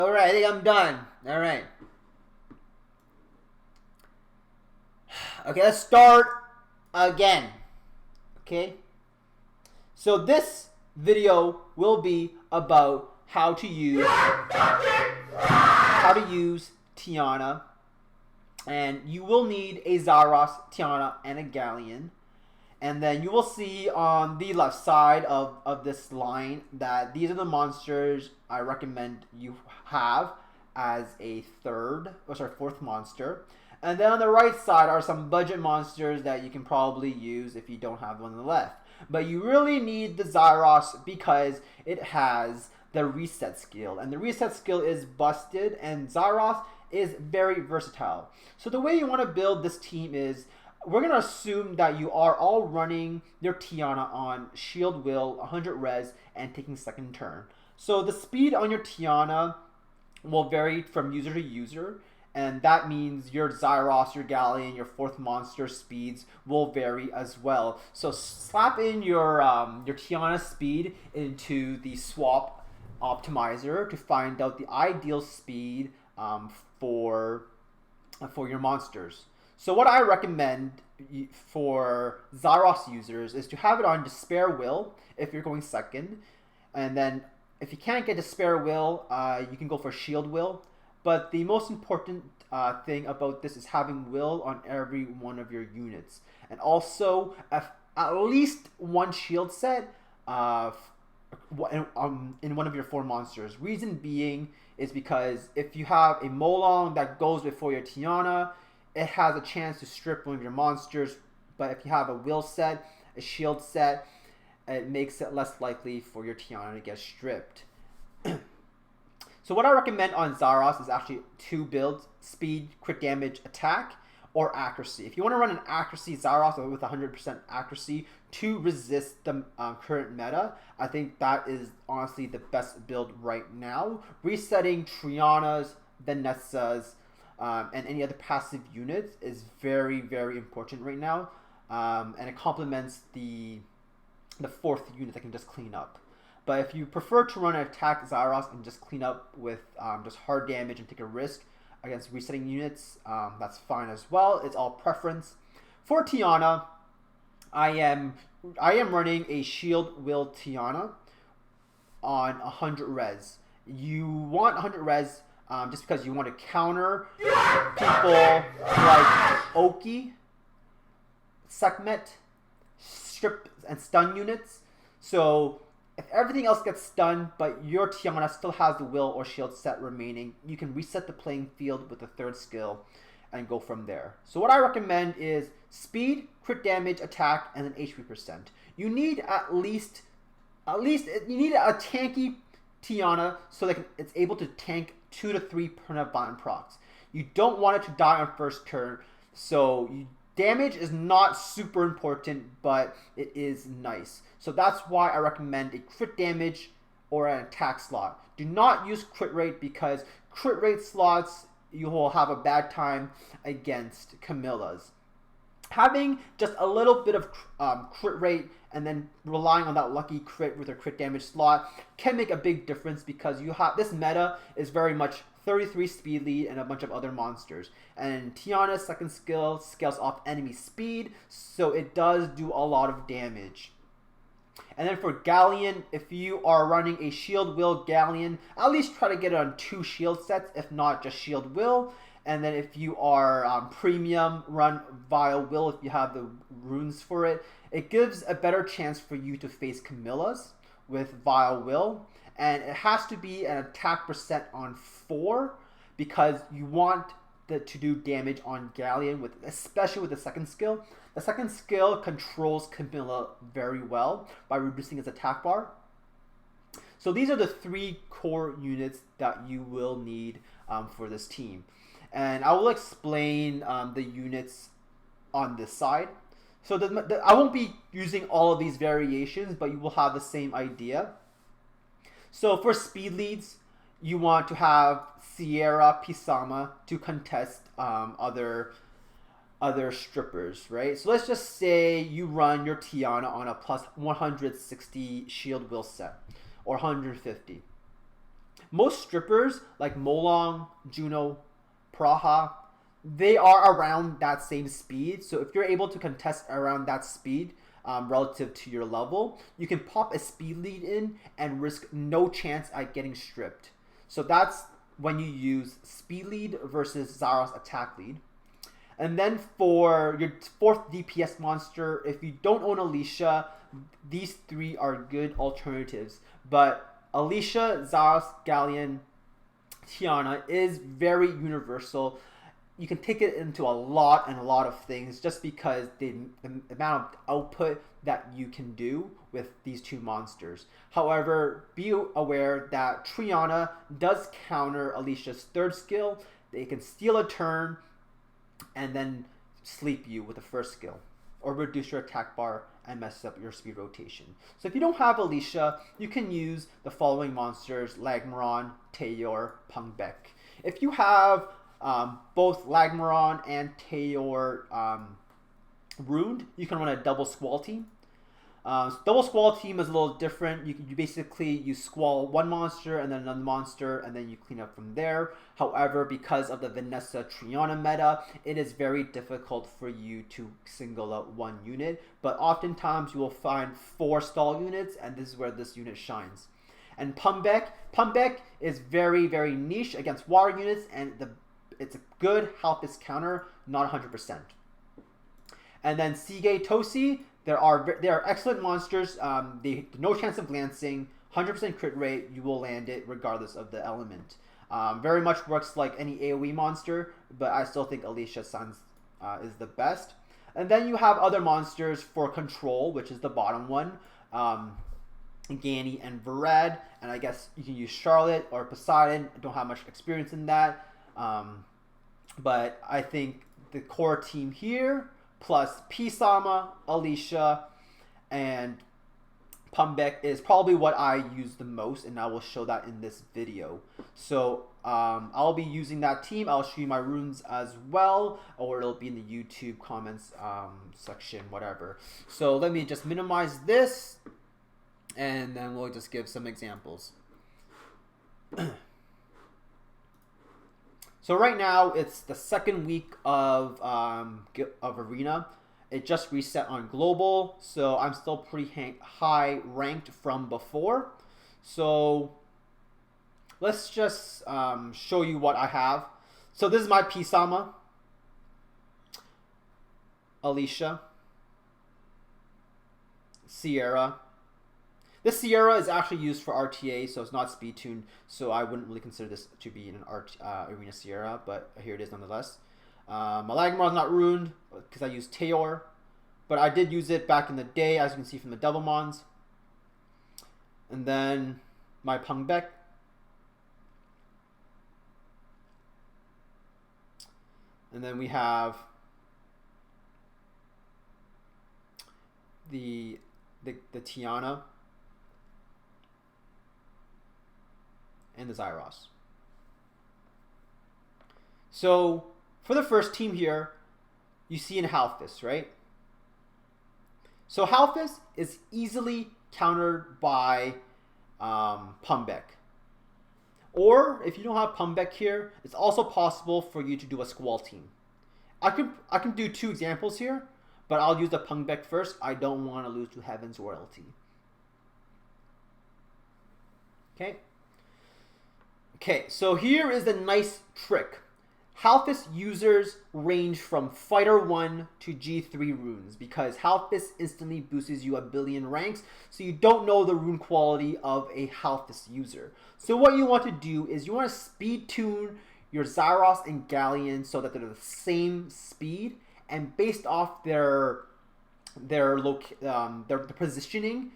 Alright, I think I'm done. Alright. Okay, let's start again. Okay? So this video will be about how to use TIANA, and you will need a zaiross, TIANA, and a galleon. And then you will see on the left side of this line that these are the monsters I recommend you have as a fourth monster. And then on the right side are some budget monsters that you can probably use if you don't have one on the left. But you really need the zaiross because it has the reset skill. And the reset skill is busted, and zaiross is very versatile. So the way you want to build this team is, we're going to assume that you are all running your TIANA on shield will, 100 res, and taking second turn. So the speed on your TIANA will vary from user to user, and that means your zaiross, your galleon, your fourth monster speeds will vary as well. So slap in your TIANA speed into the swap optimizer to find out the ideal speed for your monsters. So what I recommend for zaiross users is to have it on Despair Will if you're going second. And then if you can't get Despair Will, you can go for Shield Will. But the most important thing about this is having Will on every one of your units. And also at least one shield set in one of your four monsters. Reason being is because if you have a Molong that goes before your TIANA, it has a chance to strip one of your monsters. But if you have a will set, a shield set, it makes it less likely for your TIANA to get stripped. So what I recommend on zaiross is actually two builds: speed, crit damage, attack, or accuracy. If you want to run an accuracy zaiross with 100% accuracy to resist the current meta, I think that is honestly the best build right now. Resetting Trianas, Vanessas, and any other passive units is very, very important right now, and it complements the fourth unit that can just clean up. But if you prefer to run an attack zaiross and just clean up with just hard damage and take a risk against resetting units, that's fine as well. It's all preference. For TIANA, I am running a Shield Will TIANA on 100 res. You want 100 res just because you want to counter people like Oki, Sekhmet, strip and stun units. So if everything else gets stunned but your TIANA still has the will or shield set remaining, you can reset the playing field with the third skill and go from there. So what I recommend is speed, crit damage, attack, and an HP percent. You need at least you need a tanky TIANA so that it's able to tank 2 to 3 permanent button procs. You don't want it to die on first turn, so damage is not super important, but it is nice. So that's why I recommend a crit damage or an attack slot. Do not use crit rate because crit rate slots, you will have a bad time against Camillas. Having just a little bit of crit rate and then relying on that lucky crit with a crit damage slot can make a big difference, because you have this meta is very much 33 speed lead and a bunch of other monsters. And TIANA's second skill scales off enemy speed, so it does do a lot of damage. And then for Galleon, if you are running a Shield Will Galleon, at least try to get it on 2 shield sets, if not just Shield Will. And then if you are premium, run Vile Will if you have the runes for it. It gives a better chance for you to face Camillas with Vile Will. And it has to be an attack percent on 4 because you want to do damage on Galleon, especially with the second skill. The second skill controls Camilla very well by reducing its attack bar. So these are the 3 core units that you will need for this team. And I will explain the units on this side. So I won't be using all of these variations, but you will have the same idea. So for speed leads, you want to have Sierra Pisama to contest other strippers, right? So let's just say you run your TIANA on a plus 160 shield will set, or 150. Most strippers like Molong, Juno, Praha, they are around that same speed. So if you're able to contest around that speed relative to your level, you can pop a speed lead in and risk no chance at getting stripped. So that's when you use speed lead versus zaiross attack lead. And then for your 4th DPS monster, if you don't own Alicia, these 3 are good alternatives. But Alicia, zaiross, Galleon, TIANA is very universal. You can take it into a lot of things just because the amount of output that you can do with these 2 monsters. However, be aware that TIANA does counter Alicia's 3rd skill. They can steal a turn and then sleep you with the 1st skill, or reduce your attack bar and mess up your speed rotation. So if you don't have Alicia, you can use the following monsters: Lagmaron, Taeyor, Pungbek. If you have both Lagmaron and Taeyor Rune, you can run a double Squall team. Double Squall team is a little different. You basically squall one monster and then another monster, and then you clean up from there. However, because of the Vanessa TIANA meta, it is very difficult for you to single out one unit. But oftentimes you will find 4 stall units, and this is where this unit shines. And Pungbek is very, very niche against water units, and it's a good Halfis counter, not 100%. And then Sige Tosi, they are excellent monsters. They no chance of glancing, 100% crit rate. You will land it regardless of the element. Very much works like any AoE monster, but I still think Alicia Sans is the best. And then you have other monsters for control, which is the bottom one. Gani and Varad, and I guess you can use Charlotte or Poseidon. I don't have much experience in that, but I think the core team here, plus Pisama, Alicia, and Pungbek, is probably what I use the most, and I will show that in this video. So I'll be using that team. I'll show you my runes as well, or it'll be in the YouTube comments section, whatever. So let me just minimize this, and then we'll just give some examples. So right now it's the 2nd week of Arena. It just reset on global, so I'm still pretty high ranked from before. So let's just show you what I have. So this is my Pisama, Alicia, Sierra. This Sierra is actually used for RTA, so it's not speed tuned, so I wouldn't really consider this to be an Arena Sierra, but here it is nonetheless. My Lagmaron's not ruined because I used Taeyor, but I did use it back in the day, as you can see from the double mons. And then my Pungbek. And then we have the TIANA and the zaiross. So for the first team here, you see in Halfis, right? So Halfis is easily countered by Pungbek. Or if you don't have Pungbek here, it's also possible for you to do a Squall team. I can do 2 examples here, but I'll use the Pungbek first. I don't want to lose to Heaven's Royalty. Okay, so here is the nice trick. Halfis users range from Fighter 1 to G3 runes because Halfis instantly boosts you a billion ranks, so you don't know the rune quality of a Halfis user. So what you want to do is you want to speed tune your zaiross and galleon so that they're the same speed, and based off their positioning,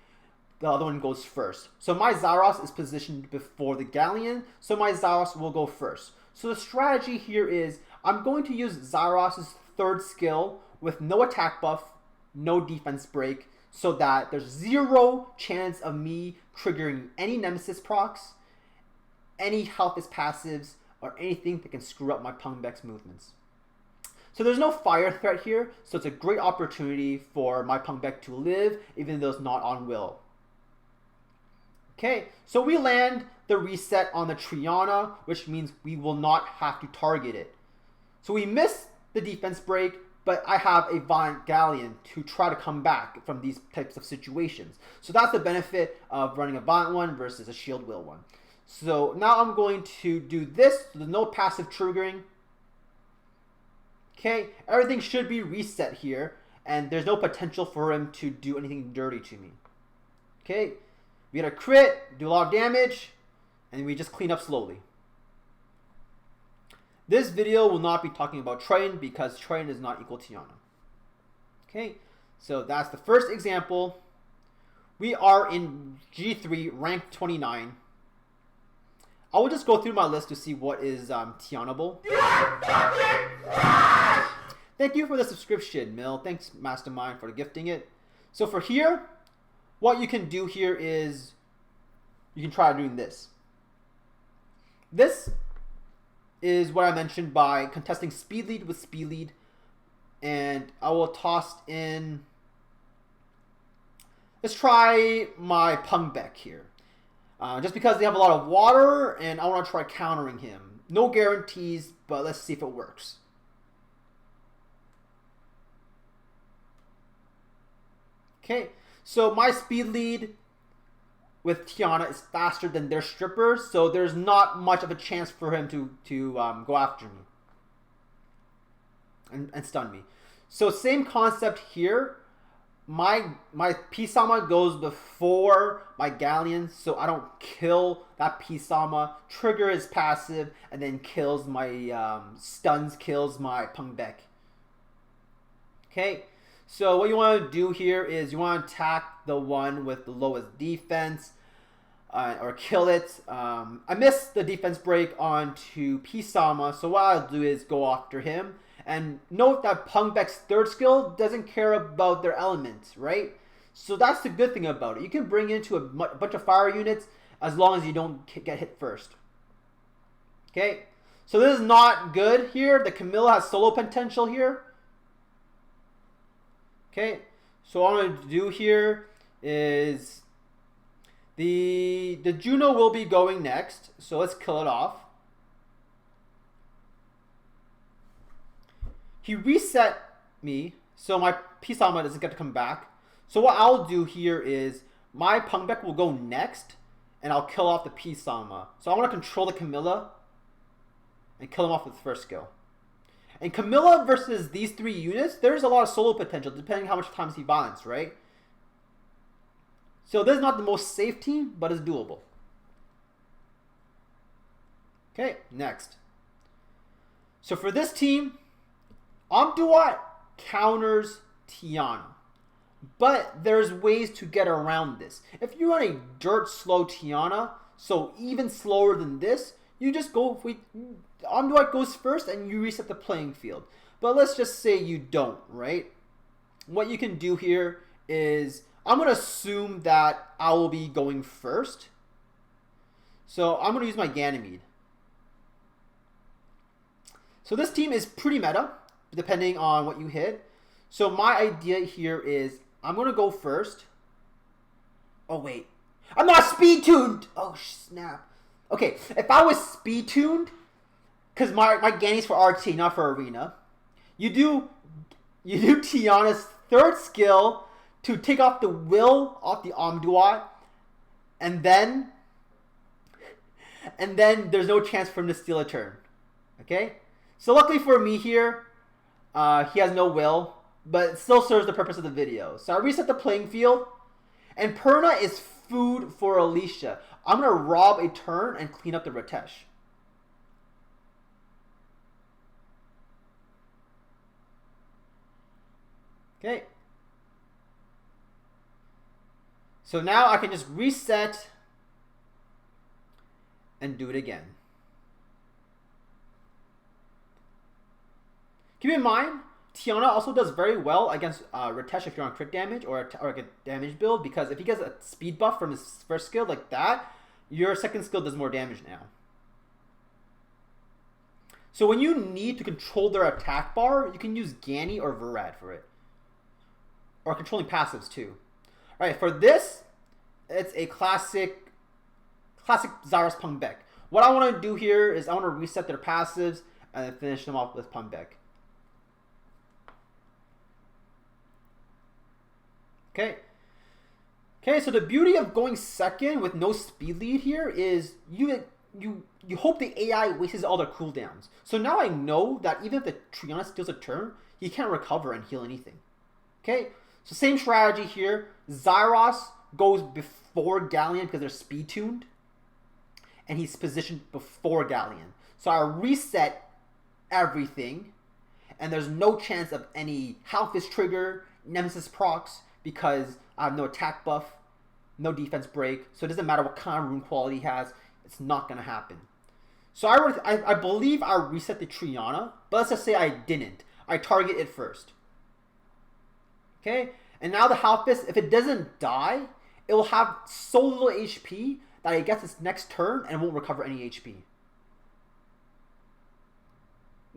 the other one goes first. So my zaiross is positioned before the galleon, so my zaiross will go first. So the strategy here is I'm going to use Zaiross's 3rd skill with no attack buff, no defense break, so that there's 0 chance of me triggering any nemesis procs, any Halfis passives, or anything that can screw up my Pungbek's movements. So there's no fire threat here, so it's a great opportunity for my Pungbek to live, even though it's not on will. Okay, so we land the reset on the TIANA, which means we will not have to target it. So we miss the defense break, but I have a Violent Galleon to try to come back from these types of situations. So that's the benefit of running a Violent one versus a Shield Will one. So now I'm going to do this. So there's no passive triggering. Okay, everything should be reset here, and there's no potential for him to do anything dirty to me. Okay, we get a crit, do a lot of damage, and we just clean up slowly. This video will not be talking about Triton because Triton is not equal to TIANA. Okay, so that's the first example. We are in G3, rank 29. I will just go through my list to see what is TIANA-able. Thank you for the subscription, Mill. Thanks, Mastermind, for gifting it. So for here, what you can do here is you can try doing this. This is what I mentioned by contesting speed lead with speed lead, and I will toss in. Let's try my Pungbeck here, just because they have a lot of water, and I want to try countering him. No guarantees, but let's see if it works. Okay, so my speed lead with TIANA is faster than their stripper, so there's not much of a chance for him to go after me and stun me. So same concept here. My Pisama goes before my Galleon, so I don't kill that Pisama, trigger his passive, and then kills my kills my Pungbeck. Okay. So what you want to do here is you want to attack the one with the lowest defense or kill it. I missed the defense break onto Pisama, so what I'll do is go after him. And note that Pungbeck's third skill doesn't care about their elements, right? So that's the good thing about it. You can bring into a bunch of fire units as long as you don't get hit first. Okay, so this is not good here. The Camilla has solo potential here. Okay, so what I'm going to do here is the Juno will be going next, so let's kill it off. He reset me, so my Pisama doesn't get to come back. So what I'll do here is my Pungbeck will go next, and I'll kill off the Pisama. So I want to control the Camilla and kill him off with the first skill. And Camilla versus these three units, there's a lot of solo potential depending how much times he binds, right? So this is not the most safe team, but it's doable. Okay, next. So for this team, Amduat counters TIANA. But there's ways to get around this. If you run a dirt slow TIANA, so even slower than this, you just go, Amduat goes first and you reset the playing field. But let's just say you don't, right? What you can do here is, I'm going to assume that I will be going first. So I'm going to use my Ganymede. So this team is pretty meta, depending on what you hit. So my idea here is, I'm going to go first. Oh, wait. I'm not speed tuned! Oh, snap. Okay, if I was speed tuned, because my Ganny's for RT, not for Arena, you do TIANA's third skill to take off the will off the Amduat, and then there's no chance for him to steal a turn. Okay? So luckily for me here, he has no will, but it still serves the purpose of the video. So I reset the playing field, and Perna is food for Alicia. I'm going to rob a turn and clean up the Ratesh. Okay. So now I can just reset and do it again. Keep in mind, TIANA also does very well against Ratesh if you're on crit damage or a damage build, because if he gets a speed buff from his first skill like that, your second skill does more damage now. So when you need to control their attack bar, you can use Ganny or Verad for it. Or controlling passives too. Alright, for this, it's a classic classic zaiross Pung Beck. What I want to do here is I want to reset their passives and then finish them off with Pung Beck. Okay. Okay, so the beauty of going second with no speed lead here is you hope the AI wastes all their cooldowns. So now I know that even if the TIANA steals a turn, he can't recover and heal anything. Okay, so same strategy here. Zaiross goes before Galleon because they're speed tuned, and he's positioned before Galleon. So I reset everything, and there's no chance of any Halfist trigger, nemesis procs, because I have no attack buff, no defense break, so it doesn't matter what kind of rune quality he has, it's not going to happen. So I believe I reset the TIANA, but let's just say I didn't. I target it first. Okay, and now the Halfist, if it doesn't die, it will have so little HP that it gets its next turn and won't recover any HP.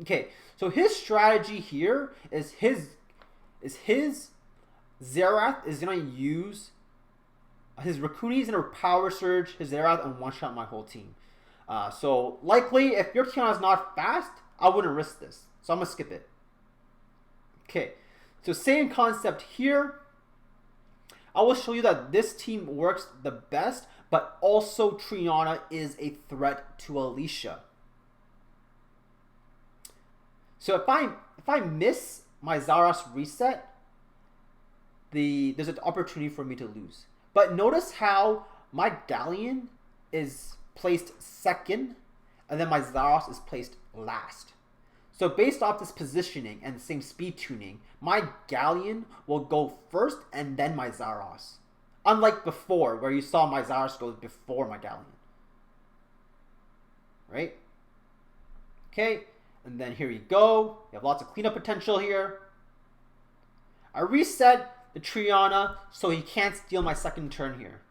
Okay, so his strategy here is his Zerath is going to use his Rakunis and a Power Surge, his Zerath, and one-shot my whole team. So likely, if your TIANA is not fast, I wouldn't risk this. So I'm going to skip it. Okay, so same concept here. I will show you that this team works the best, but also TIANA is a threat to Alicia. So if I miss my Zaiross reset, there's an opportunity for me to lose. But notice how my Galleon is placed second, and then my Zaiross is placed last. So based off this positioning and the same speed tuning, my Galleon will go first and then my Zaiross. Unlike before, where you saw my Zaiross goes before my Galleon. Right? Okay, and then here you go. You have lots of cleanup potential here. I reset the TIANA so he can't steal my second turn here.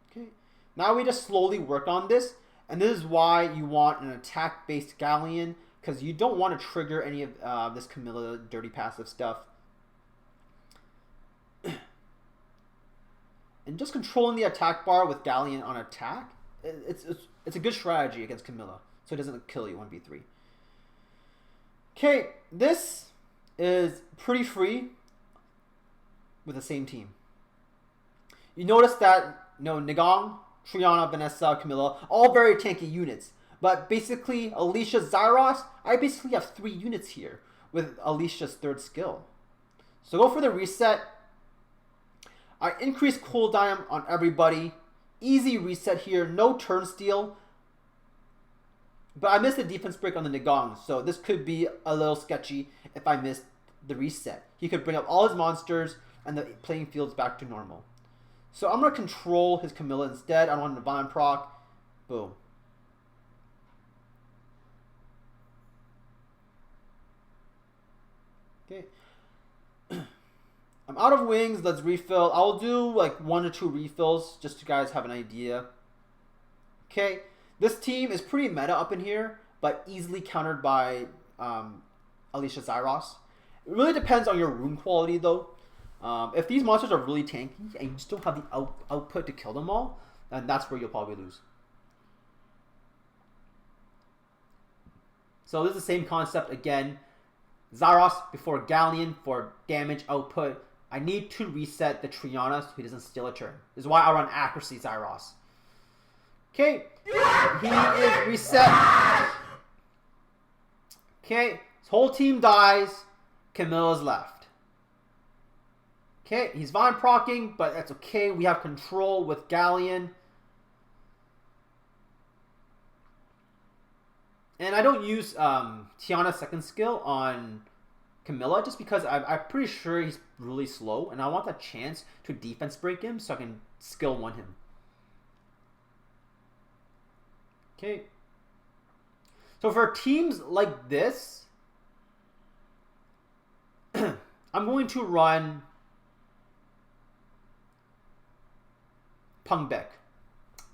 Okay, now we just slowly work on this, and this is why you want an attack-based Galleon, because you don't want to trigger any of this Camilla dirty passive stuff. And just controlling the attack bar with Galleon on attack, it's a good strategy against Camilla, so it doesn't kill you 1v3. Okay, this is pretty free with the same team. You notice that Nigong, TIANA, Vanessa, Camilla, all very tanky units. But basically, Alicia, Zaiross, I basically have 3 units here with Alicia's third skill. So go for the reset. I increase cooldown on everybody. Easy reset here, no turn steal. But I missed the defense break on the Nigong, so this could be a little sketchy if I missed the reset. He could bring up all his monsters and the playing field's back to normal. So I'm going to control his Camilla instead. I don't want a Divine proc. Boom. Okay. I'm out of wings. Let's refill. I'll do like 1 or 2 refills just so you guys have an idea. Okay. This team is pretty meta up in here, but easily countered by Alicia Zaiross. It really depends on your rune quality though. If these monsters are really tanky and you just don't have the output to kill them all, then that's where you'll probably lose. So this is the same concept again. Zaiross before Galleon for damage output. I need to reset the TIANA so he doesn't steal a turn. This is why I run accuracy Zaiross. Okay, he is reset. Okay, his whole team dies. Camilla's left. Okay, he's Vine procking, but that's okay. We have control with Galleon. And I don't use TIANA's second skill on Camilla just because I'm pretty sure he's really slow, and I want that chance to defense break him so I can skill 1 him. Okay. So for teams like this, I'm going to run Pung Beck.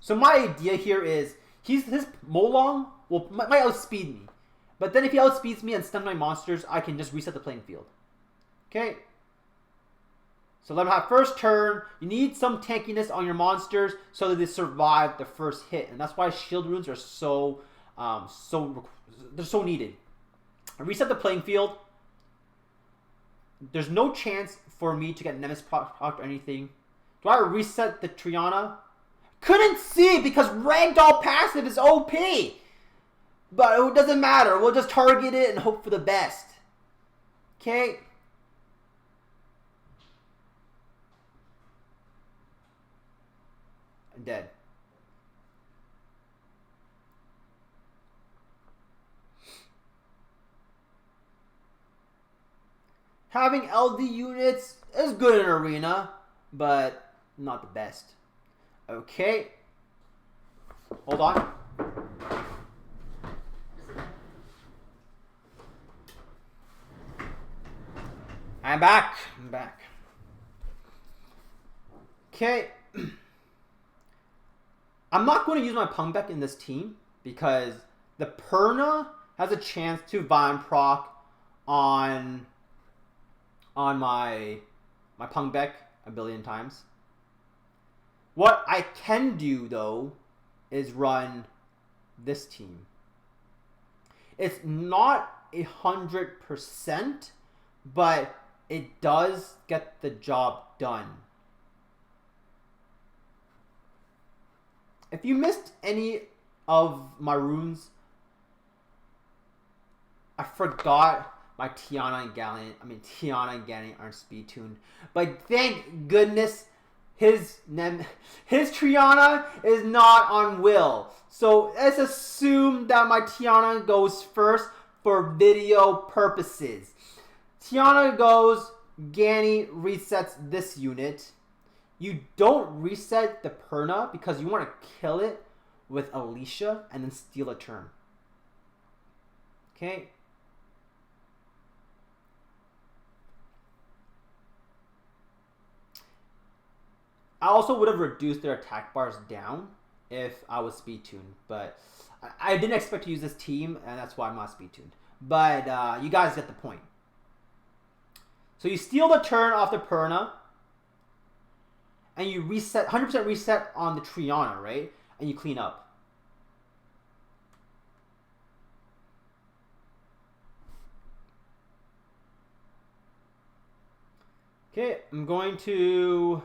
So my idea here is his Molong might outspeed me. But then if he outspeeds me and stun my monsters, I can just reset the playing field. Okay. So let them have first turn. You need some tankiness on your monsters so that they survive the first hit. And that's why shield runes are they're so needed. Reset the playing field. There's no chance for me to get nemesis proc or anything. Do I reset the TIANA? Couldn't see because ragdoll passive is OP. But it doesn't matter. We'll just target it and hope for the best. Okay. I'm dead. Having LD units is good in arena, but not the best. Okay. Hold on. I'm back. I'm back. Okay. I'm not going to use my Pungbeck in this team because the Perna has a chance to Vine proc on my Pungbeck a billion times. What I can do though is run this team. It's not 100%, but it does get the job done. If you missed any of my runes, I forgot my TIANA and Galleon. TIANA and Galleon aren't speed tuned, but thank goodness his TIANA is not on will. So let's assume that my TIANA goes first for video purposes. TIANA goes, Ganny resets this unit. You don't reset the Perna because you want to kill it with Alicia and then steal a turn. Okay. I also would have reduced their attack bars down if I was speed tuned, but I didn't expect to use this team, and that's why I'm not speed tuned. But you guys get the point. So you steal the turn off the Perna, and you reset 100% reset on the TIANA, right? And you clean up. Okay, I'm going to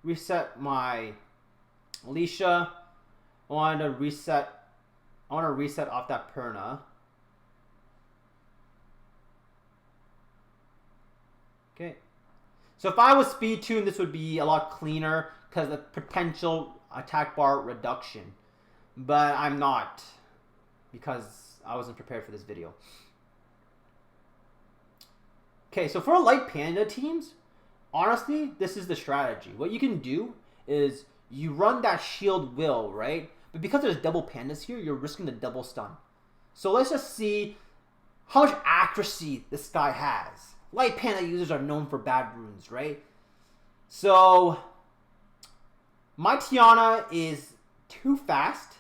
reset my Alicia. I want to reset off that Perna. Okay. So if I was speed tuned, this would be a lot cleaner because of the potential attack bar reduction. But I'm not because I wasn't prepared for this video. Okay, so for light panda teams, honestly, this is the strategy. What you can do is you run that shield will, right? But because there's double pandas here, you're risking the double stun. So let's just see how much accuracy this guy has. Light panda users are known for bad runes, right? So my TIANA is too fast.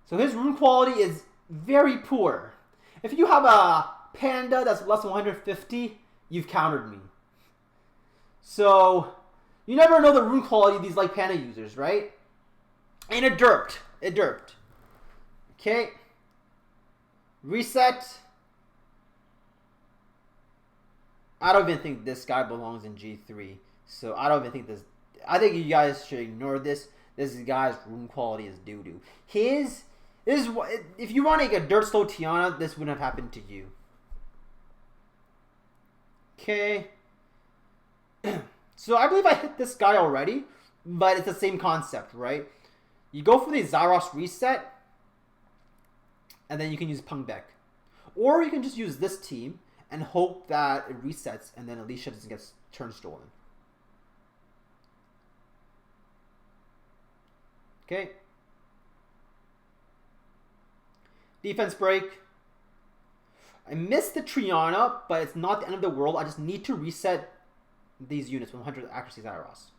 So his rune quality is very poor. If you have a panda that's less than 150, you've countered me. So you never know the rune quality of these light panda users, right? And it derped. It derped. Okay. Reset. I don't even think this guy belongs in G3. So I don't even think this... I think you guys should ignore this. This guy's rune quality is doo-doo. If you want to get a dirt slow TIANA, this wouldn't have happened to you. Okay. So I believe I hit this guy already, but it's the same concept, right? You go for the zaiross reset, and then you can use Pungbeck. Or you can just use this team and hope that it resets and then Alicia doesn't get turn stolen. Okay. Defense break. I missed the TIANA, but it's not the end of the world. I just need to reset these units with 100 accuracy zaiross.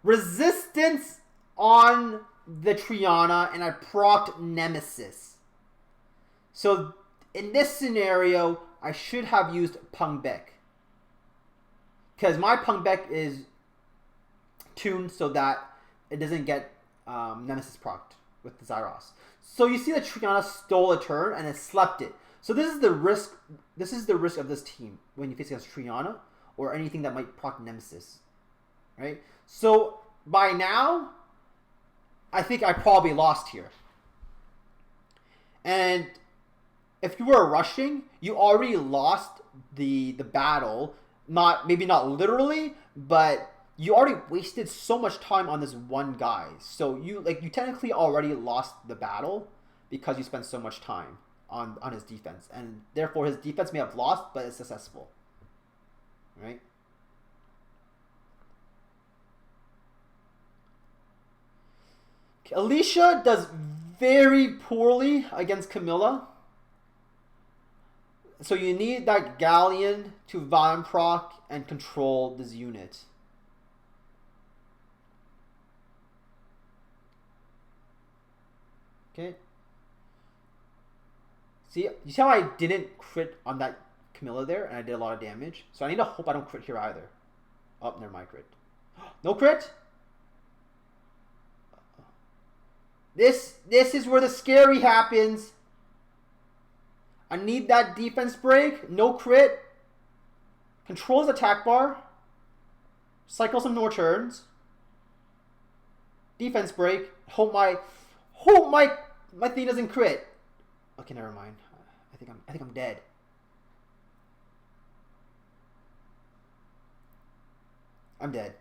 Resistance on the TIANA, and I procced nemesis. So in this scenario, I should have used Pungbeck. Because my Punk Beck is tuned so that it doesn't get Nemesis procced with the zaiross. So you see that TIANA stole a turn and it slept it. So this is the risk. This is the risk of this team when you face against TIANA or anything that might proc Nemesis, right? So by now, I think I probably lost here. And if you were rushing, you already lost the battle. Maybe not literally, but you already wasted so much time on this one guy. So you technically already lost the battle because you spent so much time on his defense, and therefore his defense may have lost, but it's successful, right? Okay, Alicia does very poorly against Camilla. So you need that galleon to Vine proc and control this unit. Okay. See, you see how I didn't crit on that Camilla there, and I did a lot of damage? So I need to hope I don't crit here either. Oh, never mind, crit. No crit? This is where the scary happens. I need that defense break. No crit. Controls attack bar. Cycle some more turns. Defense break. Hope my thing doesn't crit. Okay, never mind. I think I'm dead. I'm dead.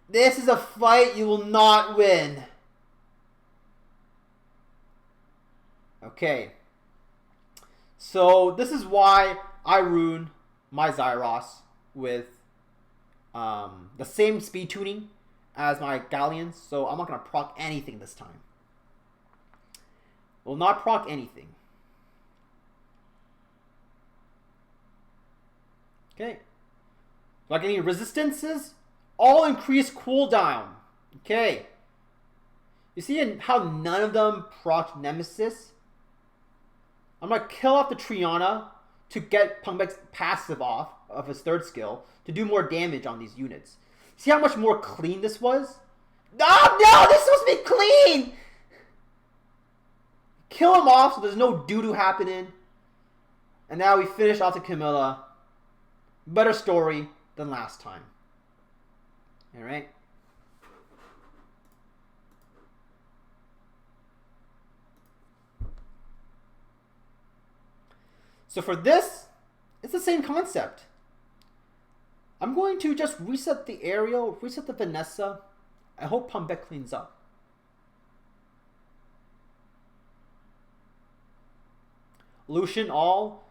This is a fight you will not win. Okay. So this is why I rune my zaiross with the same speed tuning as my galleons. So I'm not going to proc anything this time. Will not proc anything. Okay. Like any resistances, all increase cooldown. Okay. You see how none of them proc Nemesis? I'm going to kill off the TIANA to get Punk Beck's passive off of his third skill to do more damage on these units. See how much more clean this was? Oh no, this is supposed to be clean! Kill him off so there's no doo-doo happening. And now we finish off the Camilla. Better story than last time. Alright? So for this, it's the same concept. I'm going to just reset the Ariel, reset the Vanessa. I hope Punk Beck cleans up. Lushen all.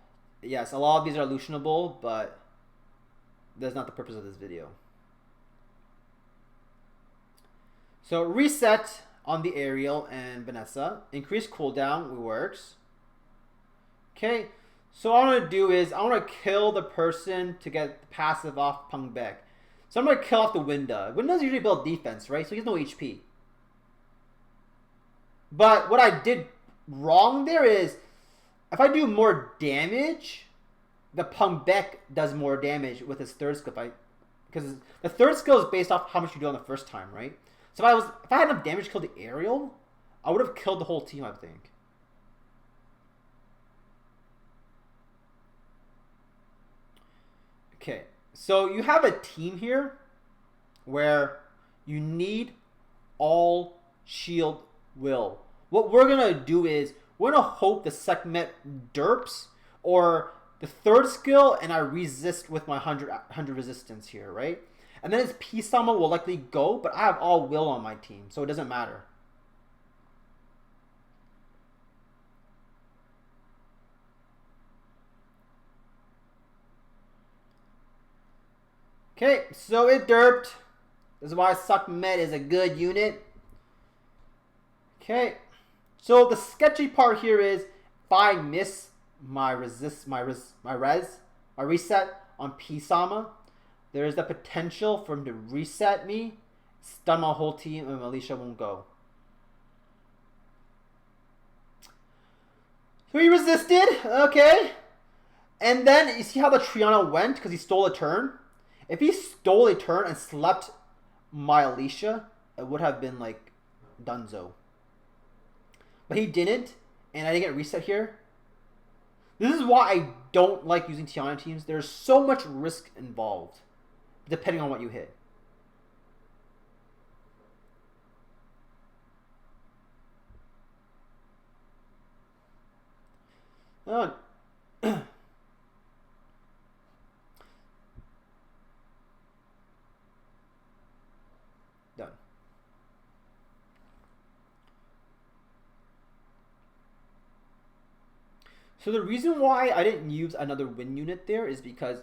Yes, a lot of these are Lushenable, but that's not the purpose of this video. So reset on the Ariel and Vanessa. Increase cooldown works. Okay. So what I want to do is I want to kill the person to get the passive off Punk Beck. So I'm going to kill off the Winda. Winda's usually build defense, right? So he has no HP. But what I did wrong there is if I do more damage, the Punk Beck does more damage with his third skill. Because the third skill is based off how much you do on the first time, right? So if I had enough damage to kill the Ariel, I would have killed the whole team, I think. Okay, so you have a team here where you need all shield will. What we're going to do is we're going to hope the Sekhmet derps or the third skill and I resist with my 100 resistance here, right? And then his Pisama will likely go, but I have all will on my team, so it doesn't matter. Okay, so it derped. This is why Sekhmet is a good unit. Okay, so the sketchy part here is if I miss my reset on Pisama, there is the potential for him to reset me, stun my whole team, and Alicia won't go. So he resisted, okay. And then you see how the TIANA went because he stole a turn. If he stole a turn and slept my Alicia, it would have been like dunzo. But he didn't, and I didn't get reset here. This is why I don't like using Tiana teams. There's so much risk involved, depending on what you hit. Done. So the reason why I didn't use another win unit there is because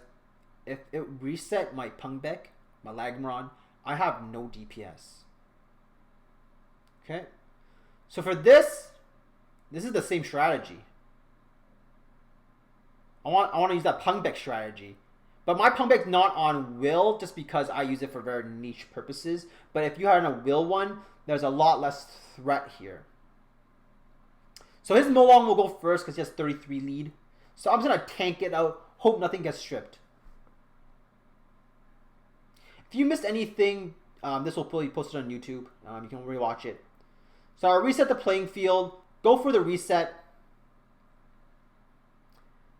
if it reset my Pungbeck, my Lagmaron, I have no DPS. Okay? So for this is the same strategy. I want to use that Pungbeck strategy. But my Pungbeck's not on will just because I use it for very niche purposes. But if you had a will one, there's a lot less threat here. So his Molong will go first because he has 33 lead. So I'm just going to tank it out, hope nothing gets stripped. If you missed anything, this will be posted on YouTube. You can rewatch it. So I'll reset the playing field. Go for the reset.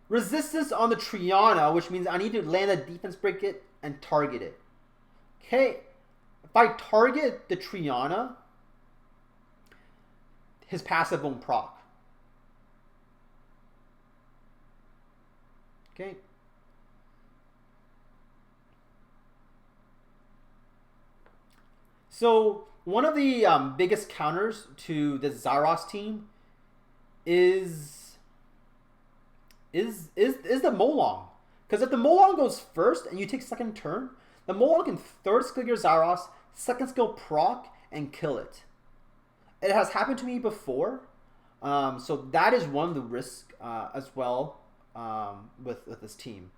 Resistance on the Triana, which means I need to land a defense break it and target it. Okay. If I target the Triana, his passive won't proc. Okay. So one of the biggest counters to the Zaiross team is the Molong. Because if the Molong goes first and you take second turn, the Molong can third skill your Zaiross, second skill proc, and kill it. It has happened to me before. So that is one of the risks as well with this team.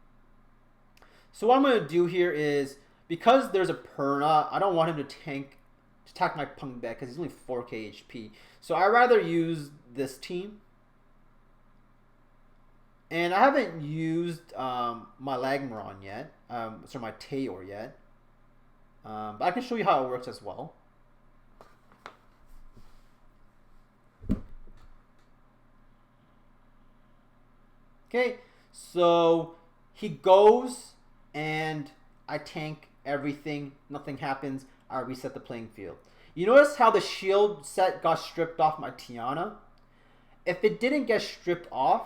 So what I'm going to do here is, because there's a Perna, I don't want him to attack my Pungbeck because he's only 4k HP. So I'd rather use this team. And I haven't used my Lagmaron yet, so my Tayor yet. But I can show you how it works as well. Okay, so he goes and I tank everything, nothing happens, I reset the playing field. You notice how the shield set got stripped off my Tiana? If it didn't get stripped off,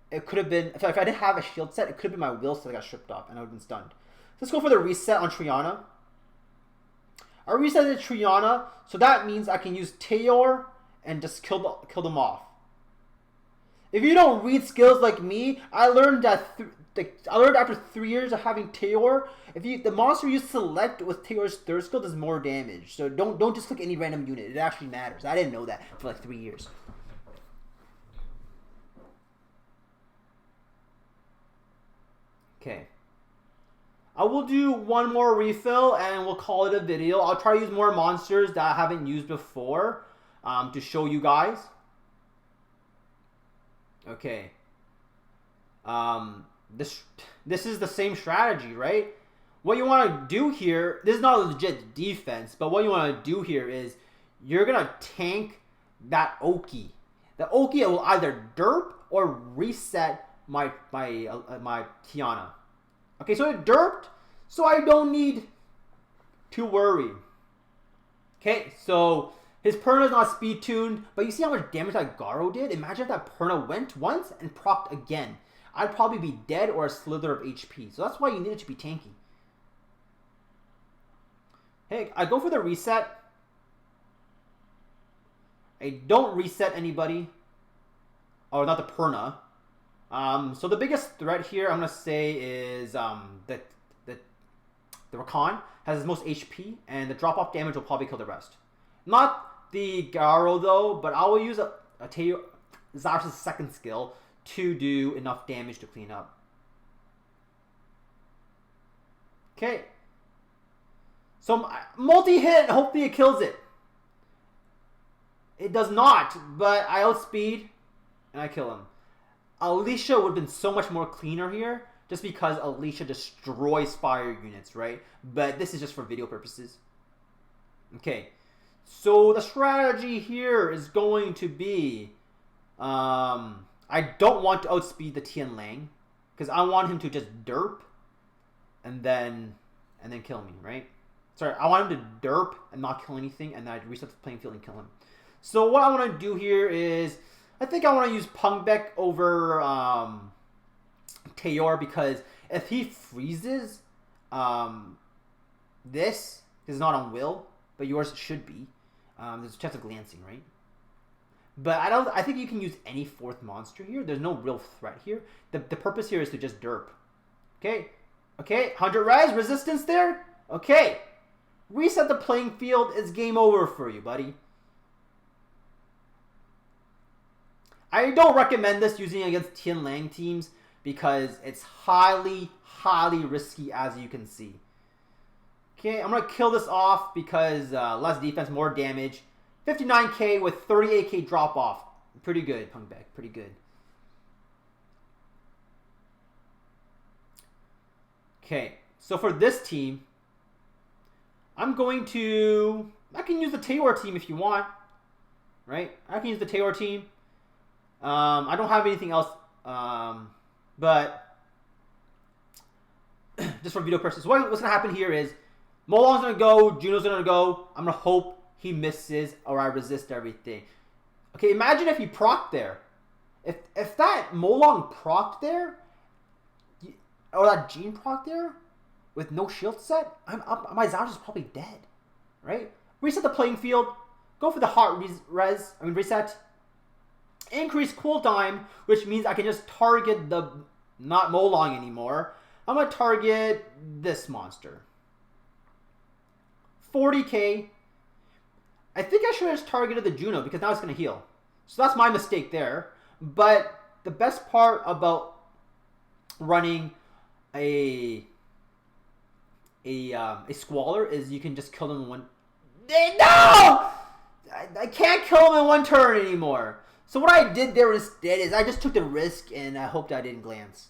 it could have been, if I didn't have a shield set, it could have been my will set that got stripped off and I would have been stunned. Let's go for the reset on Triana. I reset Triana, so that means I can use Tayor and just kill them off. If you don't read skills like me, I learned that after 3 years of having Tayor, the monster you select with Tayor's third skill does more damage. So don't just click any random unit. It actually matters. I didn't know that for like 3 years. Okay. I will do one more refill and we'll call it a video. I'll try to use more monsters that I haven't used before to show you guys. Okay. This is the same strategy, right? What you want to do here, this is not a legit defense, but what you want to do here is you're going to tank that Oki. The Oki will either derp or reset my Tiana. Okay, so it derped, so I don't need to worry. Okay, so his Perna is not speed tuned, but you see how much damage that Garo did? Imagine if that Perna went once and procced again. I'd probably be dead or a slither of HP. So that's why you need it to be tanky. Hey, I go for the reset. I don't reset anybody. Or not the Perna. So the biggest threat here I'm going to say is the Rakan has his most HP, and the drop-off damage will probably kill the rest. Not the Garo though, but I will use a Zaiross' second skill to do enough damage to clean up. Okay. So multi-hit, hopefully it kills it. It does not, but I outspeed and I kill him. Alicia would have been so much more cleaner here, just because Alicia destroys fire units, right? But this is just for video purposes. Okay, so the strategy here is going to be, I don't want to outspeed the Tian Lang, because I want him to just derp, and then kill me, right? Sorry, I want him to derp and not kill anything, and then I reset the playing field and kill him. So what I want to do here is, I think I want to use Pungbek over Tayor, because if he freezes, this is not on will, but yours should be. There's a chance of glancing, right? But I think you can use any fourth monster here. There's no real threat here. The purpose here is to just derp. Okay. Okay, 100 res, resistance there. Okay. Reset the playing field. It's game over for you, buddy. I don't recommend this using against Tian Lang teams because it's highly, highly risky, as you can see. Okay, I'm going to kill this off because less defense, more damage. 59k with 38k drop off. Pretty good, Pungbek. Pretty good. Okay, so for this team, I'm going to... I can use the Tayor team if you want. Right? I can use the Tayor team. I don't have anything else. But just for video purposes, what's going to happen here is Molong's going to go, Juno's going to go. I'm going to hope he misses or I resist everything. Okay, imagine if he procced there. If that Molong procced there, or that Gene proc there, with no shield set, I'm up. My Zaiross is probably dead, right? Reset the playing field. Go for the hot reset. Increase cooltime, which means I can just target the not Molong anymore. I'm gonna target this monster. 40k. I think I should have just targeted the Juno because now it's gonna heal. So that's my mistake there. But the best part about running a Squaller is you can just kill them in one... No! I can't kill him in one turn anymore. So what I did there instead is I just took the risk and I hoped I didn't glance.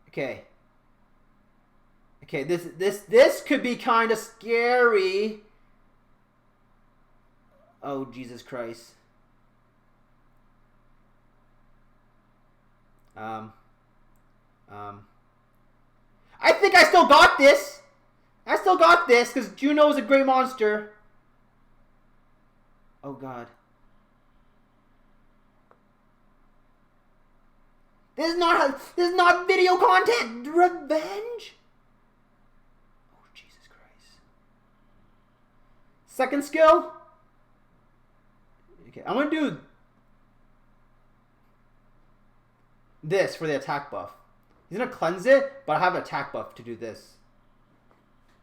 Okay. Okay, this could be kind of scary. Oh, Jesus Christ. I think I still got this. I still got this because Juno is a great monster. Oh God. This is not video content. Revenge. Oh Jesus Christ. Second skill. Okay, I'm gonna do this for the attack buff. He's gonna cleanse it, but I have an attack buff to do this.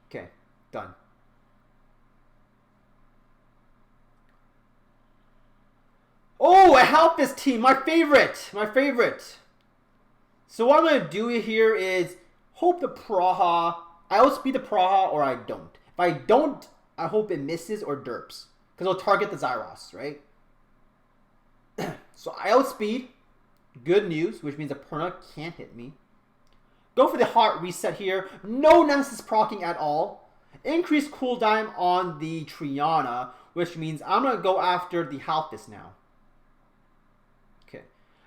Okay, done. Oh, I help this team. My favorite. My favorite. So what I'm going to do here is hope the Praha... I outspeed the Praha or I don't. If I don't, I hope it misses or derps. Because it'll target the Zaiross, right? So I outspeed. Good news, which means the Perna can't hit me. Go for the hard reset here. No nemesis proccing at all. Increase cooldown on the TIANA, which means I'm going to go after the Halfis now. Okay.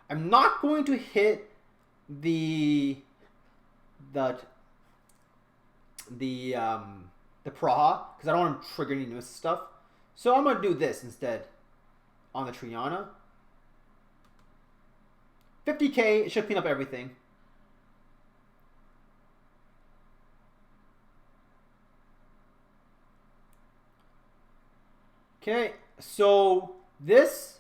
I'm not going to hit the Praha because I don't want to trigger any nemesis stuff. So I'm going to do this instead on the TIANA. 50k, it should clean up everything. Okay, so this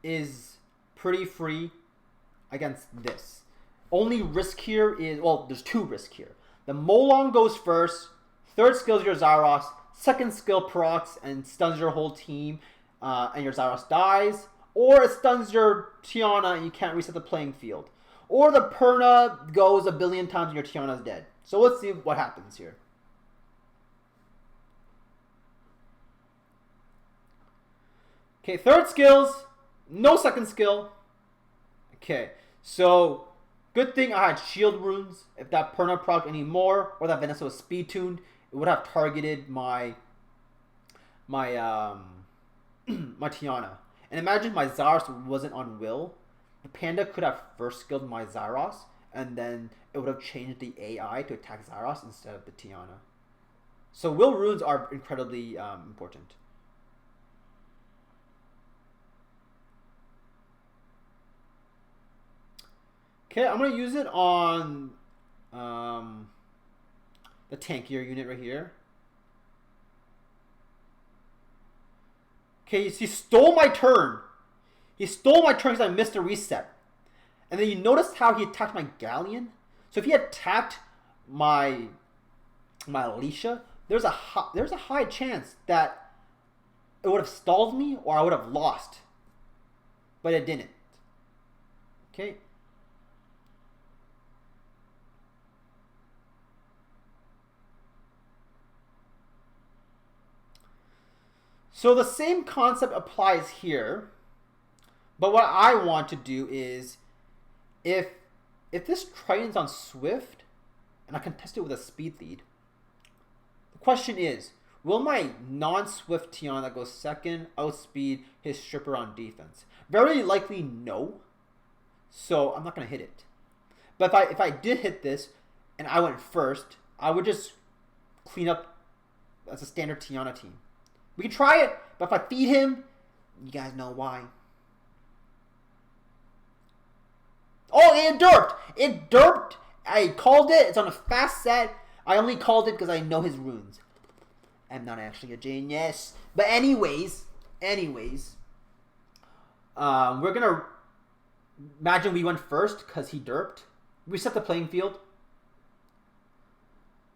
is pretty free against this. Only risk here is, well, there's two risks here. The Molong goes first, third skill is your Zaiross, second skill procs and stuns your whole team, and your Zaiross dies, or it stuns your TIANA and you can't reset the playing field. Or the Perna goes a billion times and your TIANA is dead. So let's see what happens here. Okay, third skills, no second skill. Okay, so Good thing I had shield runes. If that perna proc anymore, or that Vanessa was speed tuned, it would have targeted my my Tiana. And imagine my Zaiross wasn't on will. The panda could have first skilled my Zaiross, and then it would have changed the AI to attack Zaiross instead of the Tiana. So will runes are incredibly important. Okay, I'm gonna use it on the tankier unit right here. Okay, so he stole my turn. He stole my turn because I missed a reset. And then you notice how he attacked my galleon. So if he attacked my Alicia, there's a high chance that it would have stalled me or I would have lost. But it didn't. Okay. So the same concept applies here. But what I want to do is if this Triton's on Swift and I contest it with a speed lead, the question is, will my non-Swift Tiana that goes second outspeed his stripper on defense? Very likely no. So I'm not gonna hit it. But if I did hit this and I went first, I would just clean up as a standard Tiana team. We can try it, but if I feed him, you guys know why. Oh, it derped! It derped! I called it. It's on a fast set. I only called it because I know his runes. I'm not actually a genius. But anyways. We're going to imagine we went first because he derped. Reset the playing field.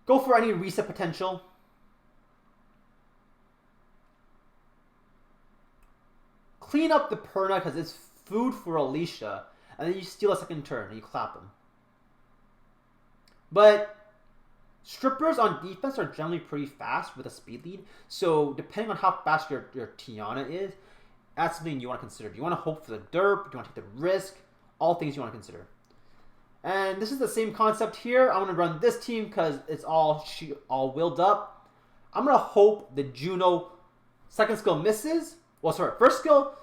Go for any reset potential. Clean up the Perna because it's food for Alicia. And then you steal a second turn and you clap him. But strippers on defense are generally pretty fast with a speed lead. So depending on how fast your Tiana is, that's something you want to consider. Do you want to hope for the derp? Do you want to take the risk? All things you want to consider. And this is the same concept here. I'm going to run this team because it's all willed up. I'm going to hope the Juno second skill misses. Well, sorry, first skill.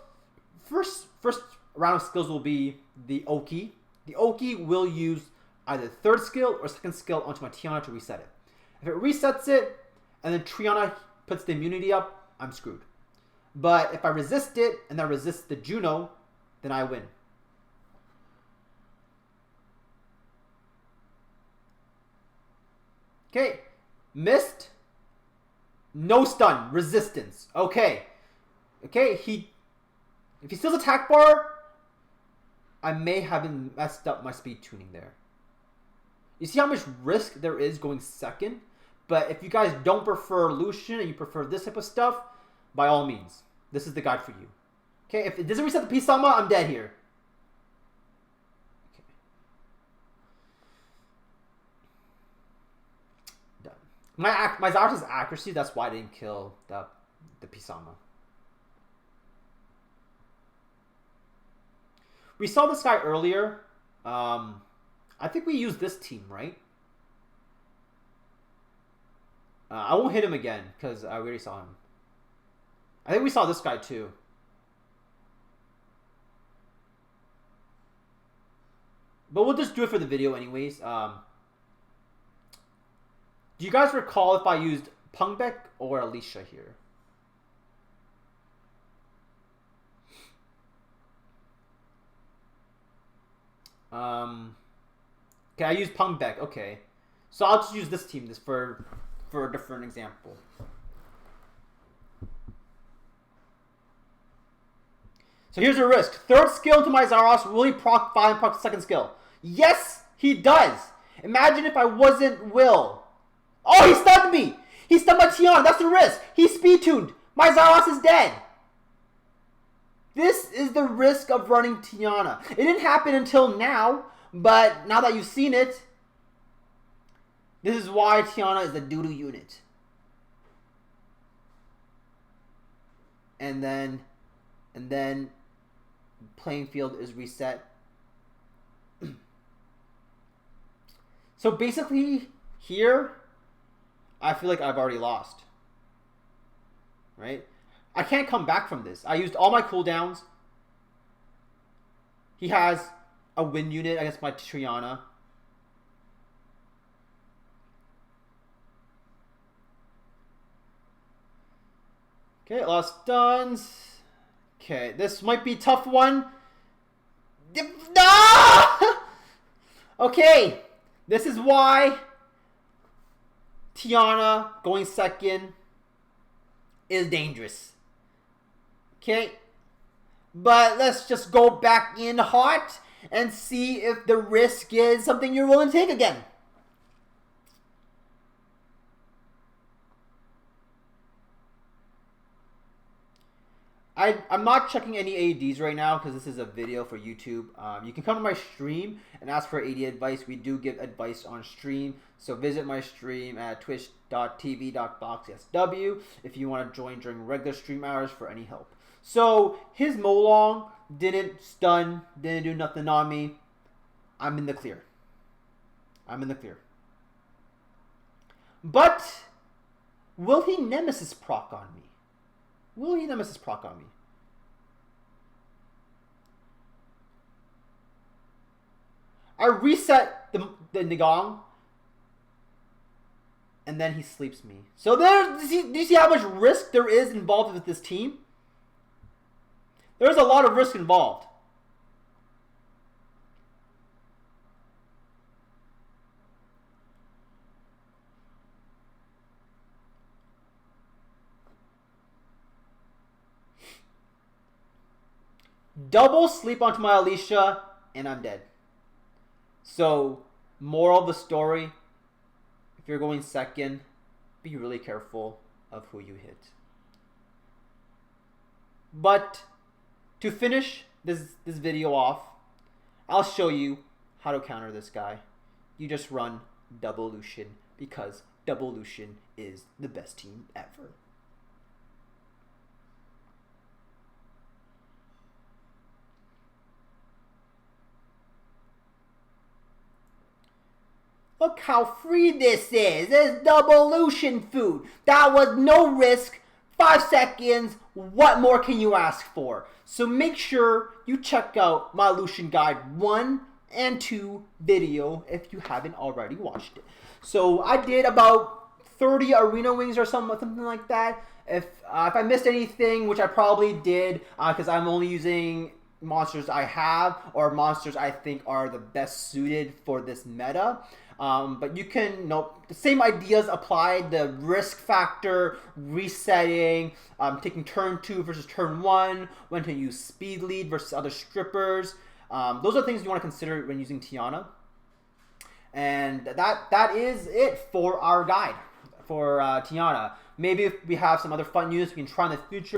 First round of skills will be the Oki. The Oki will use either third skill or second skill onto my Tiana to reset it. If it resets it and then Triana puts the immunity up, I'm screwed. But if I resist it and then resist the Juno, then I win. Okay, missed. No stun, resistance. Okay, if he steals attack bar, I may have messed up my speed tuning there. You see how much risk there is going second? But if you guys don't prefer Lucian and you prefer this type of stuff, by all means, this is the guide for you. Okay, if it doesn't reset the Pisama, I'm dead here. Okay. Done. My Zaiross' accuracy, that's why I didn't kill the Pisama. We saw this guy earlier. I think we used this team, right? I won't hit him again because I already saw him. I think we saw this guy too. But we'll just do it for the video anyways. Do you guys recall if I used Pungbek or Alicia here? Okay, I use Pungbek. Okay, so I'll just use this team for a different example. So here's your risk. Third skill to my Zaiross. Will he proc 5 and proc second skill? Yes, he does. Imagine if I wasn't Will. Oh, he stunned me. He stunned my Tiana. That's the risk. He's speed tuned. My Zaiross is dead. This is the risk of running Tiana. It didn't happen until now, but now that you've seen it, this is why Tiana is the doo-doo unit. And then playing field is reset. So basically, here, I feel like I've already lost. Right? I can't come back from this. I used all my cooldowns. He has a win unit against my TIANA. Okay, lost stuns. Okay, this might be a tough one. No! Okay, this is why TIANA going second is dangerous. Okay, but let's just go back in hot and see if the risk is something you're willing to take again. I'm not checking any ADs right now because this is a video for YouTube. You can come to my stream and ask for AD advice. We do give advice on stream. So visit my stream at twitch.tv.boxsw if you want to join during regular stream hours for any help. So his Molong didn't stun, didn't do nothing on me. I'm in the clear. I'm in the clear. But will he nemesis proc on me? Will he nemesis proc on me? I reset the Nigong, and then he sleeps me. So there, do you see how much risk there is involved with this team? There's a lot of risk involved. Double sleep onto my Alicia, and I'm dead. So, moral of the story, if you're going second, be really careful of who you hit. But, to finish this video off, I'll show you how to counter this guy. You just run double Lucian, because double Lucian is the best team ever. Look how free this is. It's double Lucian food. That was no risk. 5 seconds. What more can you ask for? So make sure you check out my Lucian Guide 1 and 2 video if you haven't already watched it. So I did about 30 arena wings or something like that. If I missed anything, which I probably did, because I'm only using monsters I have or monsters I think are the best suited for this meta. But you can, the same ideas apply. The risk factor, resetting, taking turn 2 versus turn 1, when to use speed lead versus other strippers. Those are things you want to consider when using TIANA. And that is it for our guide for TIANA. Maybe if we have some other fun units we can try in the future.